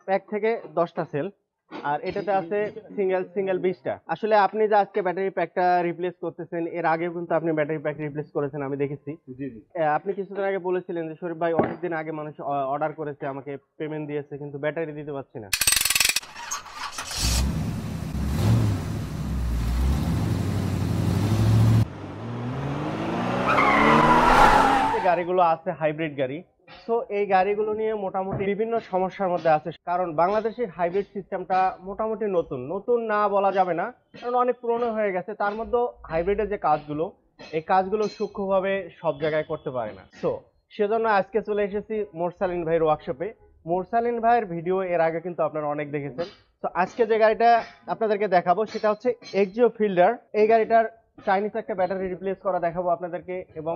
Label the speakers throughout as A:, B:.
A: Pack থেকে 10টা sell, আর এটাতে আছে সিঙ্গেল সিঙ্গেল 20টা। আসলে আপনি যে আজকে ব্যাটারি প্যাকটা রিপ্লেস করতেছেন, এর আগেও কিন্তু আপনি ব্যাটারি প্যাক রিপ্লেস করেছেন, আমি দেখেছি। আপনি কিছুদিন আগে বলেছিলেন যে শরীফ ভাই অনেকদিন আগে মানুষ অর্ডার করেছে, আমাকে পেমেন্ট দিয়েছে, কিন্তু ব্যাটারি দিতে পারছি না। গাড়িগুলো আছে হাইব্রিড গাড়ি। তো এই গাড়িগুলো নিয়ে মোটামুটি বিভিন্ন সমস্যার মধ্যে আছে, কারণ বাংলাদেশের হাইব্রিড সিস্টেমটা মোটামুটি নতুন নতুন না বলা যাবে না, কারণ অনেক পুরনো হয়ে গেছে। তার মধ্যে হাইব্রিডের যে কাজগুলো, এই কাজগুলো সূক্ষ্মভাবে সব জায়গায় করতে পারে না। সেজন্য আজকে চলে এসেছি মোরসালিন ভাইয়ের ওয়ার্কশপে। মোরসালিন ভাইয়ের ভিডিও এর আগে কিন্তু আপনারা অনেক দেখেছেন। তো আজকে যে গাড়িটা আপনাদেরকে দেখাবো সেটা হচ্ছে এক্সিও ফিল্ডার। এই গাড়িটার চাইনিজ একটা ব্যাটারি রিপ্লেস করা দেখাবো আপনাদেরকে, এবং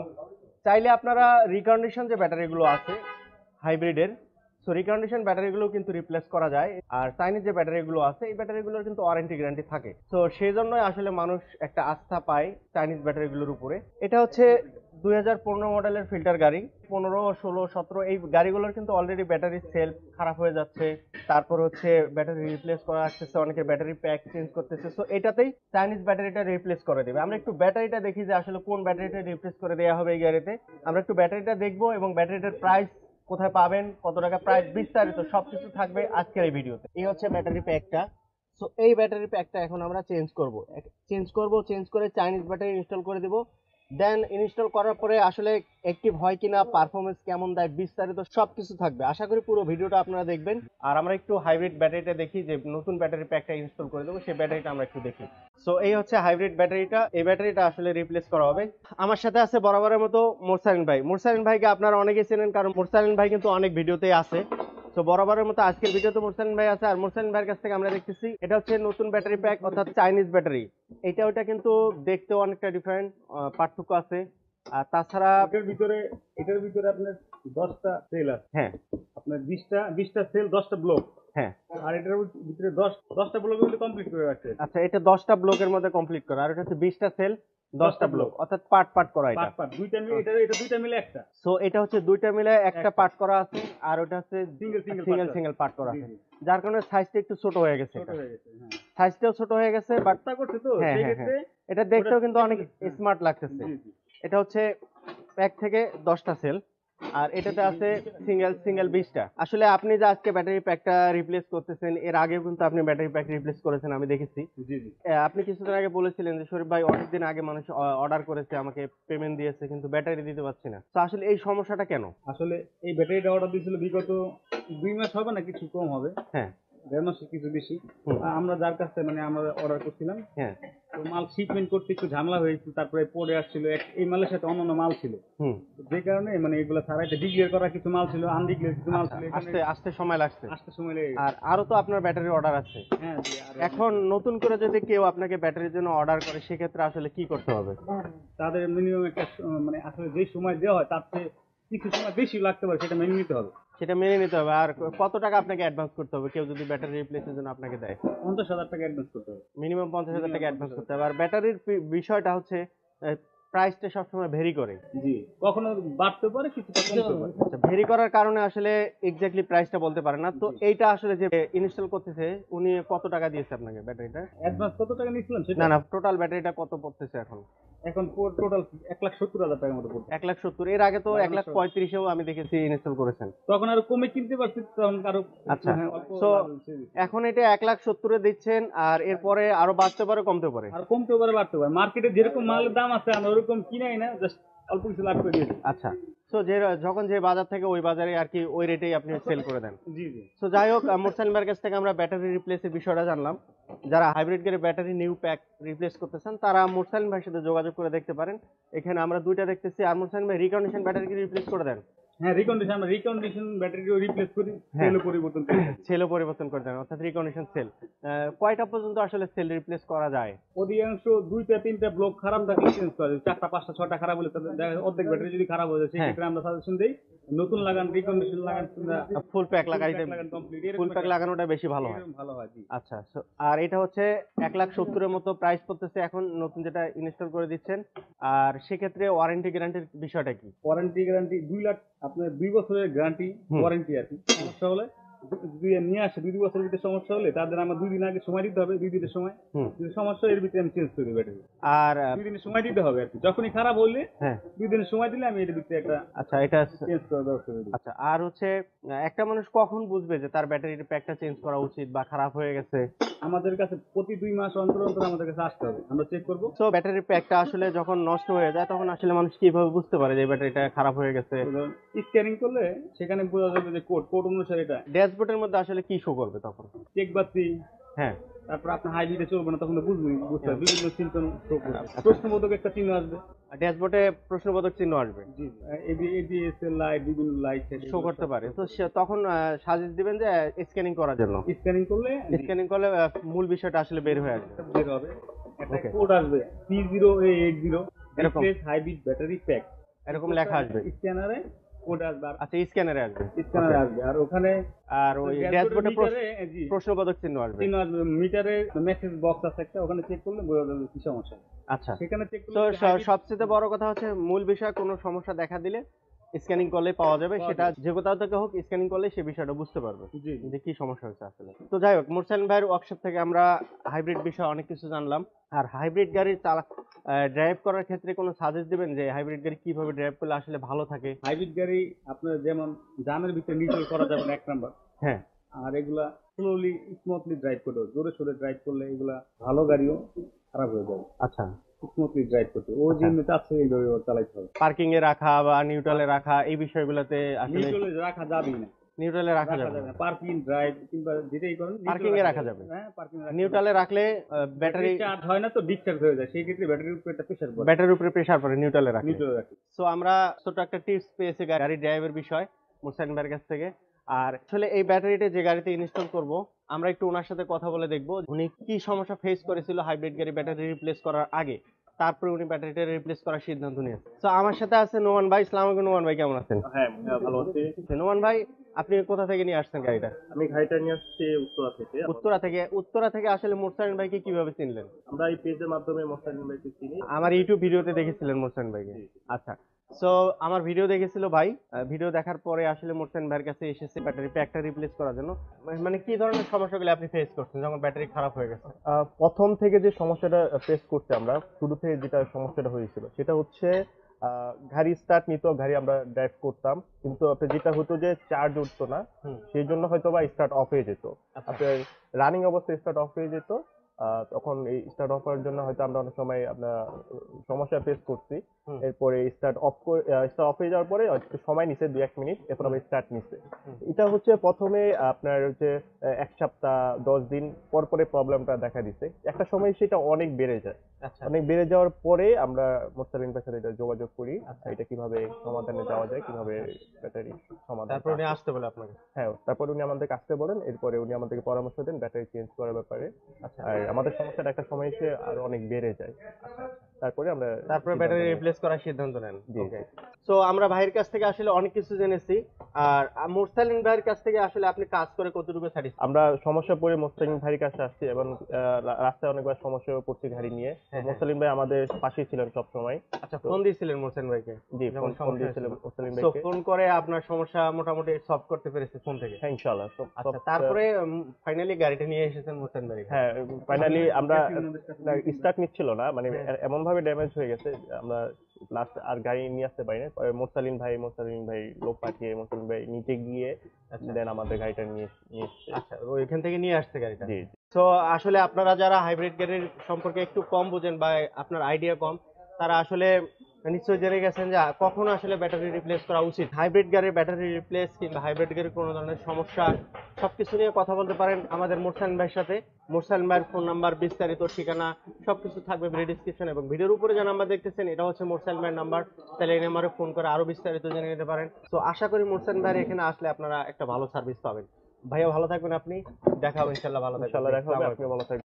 A: চাইলে আপনারা রিকন্ডিশন যে ব্যাটারিগুলো আছে হাইব্রিডের, রিকন্ডিশন ব্যাটারিগুলো কিন্তু রিপ্লেস করা যায়। আর চাইনিজ যে ব্যাটারিগুলো আছে এই ব্যাটারিগুলোর কিন্তু ওয়ারেন্টি গ্যারান্টি থাকে। সেই জন্যই আসলে মানুষ একটা আস্থা পায় চাইনিজ ব্যাটারিগুলোর উপরে। এটা হচ্ছে 2015 মডেলের ফিল্টার গাড়ি। 15, 16, 17 এই গাড়িগুলোর কিন্তু অলরেডি ব্যাটারি সেল খারাপ হয়ে যাচ্ছে, তারপর হচ্ছে ব্যাটারি রিপ্লেস করা আসতেছে, অনেকে ব্যাটারি প্যাক চেঞ্জ করতেছে। এটাতেই চাইনিজ ব্যাটারিটা রিপ্লেস করে দেবে। আমরা একটু ব্যাটারিটা দেখি যে আসলে কোন ব্যাটারিটা রিপ্লেস করে দেওয়া হবে এই গাড়িতে। আমরা একটু ব্যাটারিটা দেখবো এবং ব্যাটারিটার প্রাইস কোথায় পাবেন, কত টাকা প্রাইস, বিস্তারিত সবকিছু থাকবে আজকের এই ভিডিওতে। এই হচ্ছে ব্যাটারি প্যাকটা। এই ব্যাটারি প্যাকটা এখন আমরা চেঞ্জ করে চাইনিজ ব্যাটারি ইনস্টল করে দেব। দেন ইনস্টল করার পরে আসলে অ্যাক্টিভ হয় কিনা, পারফরমেন্স কেমন দেয়, বিস্তারিত সবকিছু থাকবে। আশা করি পুরো ভিডিওটা আপনারা দেখবেন। আর আমরা একটু হাইব্রিড ব্যাটারিটা দেখি, যে নতুন ব্যাটারি প্যাকটা ইনস্টল করে দেবো সেই ব্যাটারিটা আমরা একটু দেখি। এই হচ্ছে হাইব্রিড ব্যাটারিটা। এই ব্যাটারিটা আসলে রিপ্লেস করা হবে। আমার সাথে আছে বরাবরের মতো মোরসালিন ভাই। মোরসালিন ভাইকে আপনারা অনেকেই চেনেন, কারণ মোরসালিন ভাই কিন্তু অনেক ভিডিওতেই আছে। বরাবরের মতো আজকের ভিডিওতে মোরসালিন ভাই আছে। আর মোরসালিন ভাইয়ের কাছ থেকে আমরা দেখতেছি এটা হচ্ছে নতুন ব্যাটারি প্যাক, অর্থাৎ চাইনিজ ব্যাটারি। ওটা কিন্তু দেখতেও অনেকটা ডিফারেন্ট, পার্থক্য আছে। আর তাছাড়া
B: এটার ভিতরে আপনার 10টা সেল আছে।
A: হ্যাঁ,
B: আপনার 20টা সেল, 10টা ব্লক।
A: হ্যাঁ,
B: আর এটার ভিতরে 10টা ব্লকের মধ্যে কমপ্লিট করে রাখছে।
A: আচ্ছা, এটা 10টা ব্লকের মধ্যে কমপ্লিট করা, আর এটা হচ্ছে 20টা সেল 10টা ব্লক, অর্থাৎ পার্ট পার্ট করা। এটা
B: দুইটা মিলে, এটা দুইটা মিলে একটা।
A: এটা হচ্ছে দুইটা মিলে একটা পার্ট করা আছে, আর ওটা হচ্ছে সিঙ্গেল পার্ট করা আছে, যার কারণে সাইজটা একটু ছোট হয়ে গেছে। সাইজটাও ছোট হয়ে গেছে, বাট
B: করছে তো
A: সেই ক্ষেত্রে এটা দেখতেও কিন্তু অনেক স্মার্ট লাগতেছে। এটা হচ্ছে প্যাক থেকে 10টা সেল, আর এটাতে আছে সিঙ্গেল 20টা। আসলে আপনি যে আজকে ব্যাটারি প্যাকটা রিপ্লেস করতেছেন, এর আগেও কিন্তু আপনি ব্যাটারি প্যাক রিপ্লেস করেছেন, আমি দেখেছি। আপনি কিছুদিন আগে বলেছিলেন যে শরীফ ভাই অনেকদিন আগে মানুষ অর্ডার করেছে, আমাকে পেমেন্ট দিয়েছে, কিন্তু ব্যাটারি দিতে পারছি না। তো আসলে এই সমস্যাটা কেন?
B: আসলে এই ব্যাটারিটা অর্ডার দিয়েছিল বিগত 2 মাস হবে না, কিছু কম হবে।
A: হ্যাঁ,
B: 1.5 মাস কিছু বেশি। আমরা যার কাছে আমরা অর্ডার করছিলাম,
A: হ্যাঁ,
B: তো মাল শিপমেন্ট করতে একটু ঝামেলা হয়েছিল, তারপরে পরে আসছিল এই মালের সাথে অন্যান্য মাল ছিল, যে কারণে এগুলো ছাড়া ডিক্লেয়ার করা কিছু মাল ছিল, আনডিক্লেয়ার কিছু মাল ছিল,
A: আসতে সময় লাগছে।
B: লেগে
A: আর আরো তো আপনার ব্যাটারি অর্ডার আছে।
B: হ্যাঁ,
A: এখন নতুন করে যদি কেউ আপনাকে ব্যাটারির জন্য অর্ডার করে, সেক্ষেত্রে আসলে কি করতে হবে?
B: তাদের মিনিমাম একটা আসলে যে সময় দেওয়া হয় তার চেয়ে কিছু সময় বেশি লাগতে পারে, সেটা মেনে নিতে হবে।
A: আর কত টাকা আপনাকে অ্যাডভান্স করতে হবে কেউ যদি ব্যাটারি রিপ্লেসের জন্য আপনাকে দেয়?
B: 50,000 টাকা অ্যাডভান্স করতে হবে।
A: মিনিমাম 50,000 টাকা অ্যাডভান্স করতে হবে। আর ব্যাটারির বিষয়টা হচ্ছে প্রাইসটা সবসময় ভেরি করে।
B: জি, কখনো বাড়তে পারে, কিছুটা কমতে পারে।
A: আচ্ছা, ভেরি করার কারণে আসলে এক্স্যাক্টলি প্রাইসটা বলতে পারে না। তো এইটা আসলে যে ইনস্টল করতেছে উনি কত টাকা দিয়েছে আপনাকে ব্যাটারিটা?
B: অ্যাডভান্স কত টাকা নিয়েছিলেন সেটা?
A: না, টোটাল ব্যাটারিটা কত পড়তেছে এখন?
B: এখন টোটাল 1,70,000 টাকার মতো পড়ছে।
A: 1,70,000। এর আগে তো 1,35,000-এও আমি দেখেছি ইনস্টল করেছেন।
B: তখন আরো কমে কিনতে পারছি, তখন আরো।
A: আচ্ছা, তো এখন এটা 1,70,000-এ দিচ্ছেন, আর এরপরে আরো বাড়তে পারে, কমতে পারে?
B: আর কমতে পারে, বাড়তে পারে। মার্কেটে যেরকম মালের দাম আছে আমরা ওরকম কিনাই না, জাস্ট অল্প কিছু লাভ করে দিয়েছি।
A: আচ্ছা, যখন যে বাজার থেকে ওই বাজারে আর কি ওই রেটেই আপনি সেল করে দেন।
B: জি জি।
A: যাই হোক, মোরসালিন ভাইয়ের কাছ থেকে আমরা ব্যাটারি রিপ্লেসের বিষয়টা জানলাম। যারা হাইব্রিড গাড়ির ব্যাটারি নিউ প্যাক রিপ্লেস করতেছেন, তারা মোরসালিন ভাইয়ের সাথে যোগাযোগ করে দেখতে পারেন। এখানে আমরা দুইটা দেখতেছি। আর মোরসালিন ভাই রিকন্ডিশন ব্যাটারি কি রিপ্লেস করে দেন?
B: হ্যাঁ, রিকন্ডিশন ব্যাটারিও রিপ্লেস করি, সেলও পরিবর্তন করি।
A: সেলও পরিবর্তন করে দেন, অর্থাৎ রিকন্ডিশন সেল। কয়টা পর্যন্ত আসলে সেল রিপ্লেস করা যায়?
B: অধিকাংশ 2-3টা ব্লক খারাপ থাকলে চেঞ্জ করে, 4টা 5টা 6টা খারাপ হলে অর্ধেক ব্যাটারি যদি খারাপ হয়ে যায়, সেক্ষেত্রে আমরা সাজেশন দেই নতুন লাগান, রিকন্ডিশন লাগান,
A: ফুল প্যাক লাগাইতে। ফুল প্যাক লাগানোটা বেশি ভালো হয়। আচ্ছা, আর এটা হচ্ছে 1,70,000-এর মতো প্রাইস পড়তেছে এখন নতুন যেটা ইনস্টল করে দিচ্ছেন। আর সেক্ষেত্রে ওয়ারেন্টি গ্যারান্টির বিষয়টা কি?
B: ওয়ারেন্টি গ্যারান্টি 2 লাখ, আপনার 2 বছরের গ্যারান্টি ওয়ারেন্টি আছে। সমস্যা হলে যদি নিয়ে আসে 2 বছরের ভিতরে সমস্যা হলে তাদের আমার 2 দিন আগে সময় দিতে হবে, 2 দিনের সময়। যদি সমস্যা হয় এর ভিতরে আমি চেঞ্জ করে দেবো ব্যাটারি।
A: আর
B: 2 দিনের সময় দিতে হবে আর কি, যখনই খারাপ হলে
A: হ্যাঁ
B: 2 দিনের সময় দিলে আমি এর ভিতরে একটা
A: আচ্ছা এটা
B: চেঞ্জ করার ব্যবস্থা করে দিই।
A: আচ্ছা আর হচ্ছে একটা মানুষ কখন বুঝবে যে তার ব্যাটারির প্যাকটা চেঞ্জ করা উচিত বা খারাপ হয়ে গেছে?
B: আমাদের কাছে প্রতি 2 মাস অন্তর অন্তর আমাদের কাছে আসতে হবে, আমরা চেক করবো।
A: তো ব্যাটারির প্যাকটা আসলে যখন নষ্ট হয়ে যায় তখন আসলে মানুষ কিভাবে বুঝতে পারে যে ব্যাটারিটা খারাপ হয়ে গেছে?
B: স্ক্যানিং করলে সেখানে বোঝা যাবে যে কোড অনুসারে এটা।
A: ড্যাশবোর্ডের মধ্যে আসলে কি শো করবে তখন?
B: চেক বাতি,
A: হ্যাঁ
B: তারপর আপনার হাইব্রিডে চলবে না, তখন বুঝতে হবে বিভিন্ন সিম্পটম শো করবে। প্রশ্নবোধক একটা চিহ্ন আসবে,
A: ড্যাশবোর্ডে প্রশ্নবোধক চিহ্ন আসবে,
B: জি এবিএস এর লাইট, বিভিন্ন লাইট
A: শো করতে পারে। তো তখন সাজেস্ট দিবেন যে স্ক্যানিং করার জন্য।
B: স্ক্যানিং করলে
A: মূল বিষয়টা আসলে বের হয়ে আসবে,
B: বের হবে। একটা কোড আসবে P0A80
A: এরকম
B: হাইব্রিড ব্যাটারি প্যাক,
A: এরকম লেখা আসবে
B: স্ক্যানারে কোড আসবে।
A: আচ্ছা স্ক্যানারে আসবে,
B: স্ক্যানারে আসবে, আর ওখানে
A: আর ওই ড্যাশবোর্ডে
B: জি
A: প্রশ্নবোধক চিহ্ন আসবে।
B: চিহ্ন আসবে, মিটারে মেসেজ বক্স আছে একটা, ওখানে চেক করলে বোঝা যাবে কি সমস্যা।
A: আচ্ছা
B: সেখানে চেক
A: তো
B: করলে
A: সবচেয়ে বড় কথা হচ্ছে মূল বিষয় কোনো সমস্যা দেখা দিলে স্ক্যানিং করলে পাওয়া যাবে, সেটা যে কোথাও থেকে হোক স্ক্যানিং করলে সে বিষয়টা বুঝতে পারবে
B: জি
A: যে কি সমস্যা হচ্ছে আসলে। তো যাই হোক, মুরসালিন ভাইয়ের ওয়ার্কশপ থেকে আমরা হাইব্রিড বিষয়ে অনেক কিছু জানলাম। আর হাইব্রিড গাড়ির ড্রাইভ করার ক্ষেত্রে কোনো সাজেস্ট দিবেন যে হাইব্রিড গাড়ি কিভাবে ড্রাইভ করলে আসলে ভালো থাকে?
B: হাইব্রিড গাড়ি আপনার যেমন জামের ভিতরে নিউট্রাল করা যাবে না, 1 নাম্বার।
A: হ্যাঁ
B: আর এগুলা স্লোলি স্মুথলি ড্রাইভ করতে, জোরে সোরে ড্রাইভ করলে এগুলা ভালো গাড়িও খারাপ হয়ে যাবে।
A: আচ্ছা
B: স্মুথলি ড্রাইভ করতে ও যে চাচ্ছে এই গাড়ি চালাইতে হবে।
A: পার্কিং এ রাখা বা নিউট্রালে রাখা এই বিষয়গুলোতে আসলে
B: নিউট্রালে রাখা যাবে না,
A: নিউট্রালে রাখা যাবে না।
B: পার্কিং ড্রাইভ কিংবা যেটাই করেন
A: পার্কিং এ রাখা যাবে।
B: হ্যাঁ পার্কিং
A: নিউট্রালে রাখলে ব্যাটারি
B: চার্জ হয় না, তো ডিসচার্জ হয়ে যায়, সেই ক্ষেত্রে ব্যাটারির উপর একটা প্রেসার পড়ে।
A: ব্যাটারির উপরে প্রেসার পড়ে নিউট্রালে রাখলে।
B: নিউট্রালে রাখি।
A: সো আমরা ছোট একটা টিপস পেয়েছি গাড়ি ড্রাইভের বিষয় মুরসালিন ভাইয়ের কাছ থেকে। আর আসলে এই ব্যাটারিটা যে গাড়িতে ইনস্টল করব আমরা একটু ওনার সাথে কথা বলে দেখবো উনি কি সমস্যা ফেস করেছিল হাইব্রিড গাড়ি ব্যাটারি রিপ্লেস করার আগে, তারপরে উনি ব্যাটারিটা রিপ্লেস করার সিদ্ধান্ত নিয়েছেন। তো আমার সাথে আছে নোমান ভাই। আসসালামু আলাইকুম নোমান ভাই, কেমন আছেন?
C: হ্যাঁ ভালো আছি।
A: নোমান ভাই আপনি কোথা থেকে নিয়ে আসছেন গাড়িটা?
C: আমি গাড়িটা নিয়ে আসছি উত্তরা থেকে।
A: উত্তরা থেকে আসলে মুরসালিন ভাইকে কিভাবে চিনলেন?
C: আমরা এই পেজের মাধ্যমে মোস্তালিন ভাইকে চিনি।
A: আমার ইউটিউব ভিডিওতে দেখেছিলেন মুরসালিন ভাইকে? আচ্ছা সো আমার ভিডিও দেখেছিল ভাই, ভিডিও দেখার পরে আসলে মুরসালিন ভাইয়ের কাছে এসেছে ব্যাটারি প্যাকটা রিপ্লেস করার জন্য। মানে কি ধরনের সমস্যাগুলো আপনি ফেস করছেন যখন ব্যাটারি খারাপ হয়ে গেছে?
D: প্রথম থেকে যে সমস্যাটা ফেস করতে আমরা শুরু থেকে যেটা সমস্যাটা হয়েছিল সেটা হচ্ছে গাড়ি স্টার্ট নিত, গাড়ি আমরা ড্রাইভ করতাম, কিন্তু যেটা হতো যে চার্জ উঠতো না, সেই জন্য হয়তো বা স্টার্ট অফ হয়ে যেত। আপনার রানিং অবস্থায় স্টার্ট অফ হয়ে যেত, তখন এই স্টার্ট অফ করার জন্য হয়তো আমরা অনেক সময় আপনার সমস্যা ফেস করছি। এরপরে স্টার্ট অফ হয়ে যাওয়ার পরে একটু সময় নিছে 2-1 মিনিট, এরপর আবার স্টার্ট নিছে। এটা হচ্ছে প্রথমে আপনার হচ্ছে 1 সপ্তাহ 10 দিন পর পরে প্রবলেমটা দেখা দিছে। একটা সময় সেটা অনেক বেড়ে যায়। অনেক বেড়ে যাওয়ার পরে আমরা মোস্তালিন ভাইয়ের সাথে এটা যোগাযোগ করি, এটা কিভাবে সমাধানে যাওয়া যায়, কিভাবে ব্যাটারি সমাধান।
A: তারপর উনি আসতে বলে আপনাকে?
D: হ্যাঁ, তারপর উনি আমাদেরকে আসতে বলেন, এরপরে উনি আমাদেরকে পরামর্শ দেন ব্যাটারি চেঞ্জ করার ব্যাপারে। আর আমাদের সমস্যাটা একটা সময় এসে আরো অনেক বেড়ে যায়। তারপরে
A: ব্যাটারি রিপ্লেস করার সিদ্ধান্ত নেন। সো আমরা ভাইয়ের কাছ থেকে আসলে অনেক কিছু জেনেছি। আর মুরসালিন ভাইয়ের কাছ থেকে আসলে আপনি কাজ করে কতটুকু স্যাটিসফাইড?
D: আমরা সমস্যা পড়ে মোস্তালিন ভাইয়ের কাছে আসছি এবং রাস্তায় অনেকবার সমস্যা পড়ছি গাড়ি নিয়ে। মোস্তালিন ভাই আমাদের পাশেই ছিলেন সব সময়।
A: আচ্ছা ফোন দিয়েছিলেন মোরসালিন ভাইকে?
D: জি, ফোন দিয়েছিলেন মোস্তালিন ভাইকে।
A: ফোন করে আপনার সমস্যা মোটামুটি সলভ করতে পেরেছে ফোন থেকে?
D: হ্যাঁ ইনশাআল্লাহ।
A: আচ্ছা তারপরে ফাইনালি গাড়িটা নিয়ে এসেছেন মোরসালিন ভাই?
D: হ্যাঁ ফাইনালি আমরা স্টার্ট নিচ্ছিল না, মানে এমন ভাবে ড্যামেজ হয়ে গেছে আমরা লাস্ট আর গাড়ি নিয়ে আসতে পারি না। মোরসালিন ভাই লোক পাঠিয়ে মোরসালিন ভাই নিচে গিয়ে দেন আমাদের গাড়িটা নিয়ে এসেছে।
A: আচ্ছা ওইখান থেকে নিয়ে আসছে গাড়িটা?
D: জি।
A: তো আসলে আপনারা যারা হাইব্রিড গাড়ির সম্পর্কে একটু কম বুঝেন বা আপনার আইডিয়া কম, তারা আসলে নিশ্চয়ই জেনে গেছেন যে কখন আসলে ব্যাটারি রিপ্লেস করা উচিত। হাইব্রিড গাড়ির ব্যাটারি রিপ্লেস কিংবা হাইব্রিড গাড়ির কোনো ধরনের সমস্যা সবকিছু নিয়ে কথা বলতে পারেন আমাদের মুরসালিন ভাইয়ের সাথে। মুরসালিন ভাইয়ের ফোন নাম্বার, বিস্তারিত ঠিকানা সবকিছু থাকবে ভিডিও ডিসক্রিপশন এবং ভিডিওর উপরে যে নাম্বার দেখতেছেন এটা হচ্ছে মুরসালিন ভাইয়ের নাম্বার। তাহলে এই নাম্বারে ফোন করে আরো বিস্তারিত জেনে নিতে পারেন। তো আশা করি মুরসালিন ভাইয়ের এখানে আসলে আপনারা একটা ভালো সার্ভিস পাবেন। ভাইয়া ভালো থাকবেন, আপনি দেখা হবে ইনশাআল্লাহ। ভালো থাকবেন।
D: ইনশাআল্লাহ দেখা হবে, আপনি ভালো থাকবেন।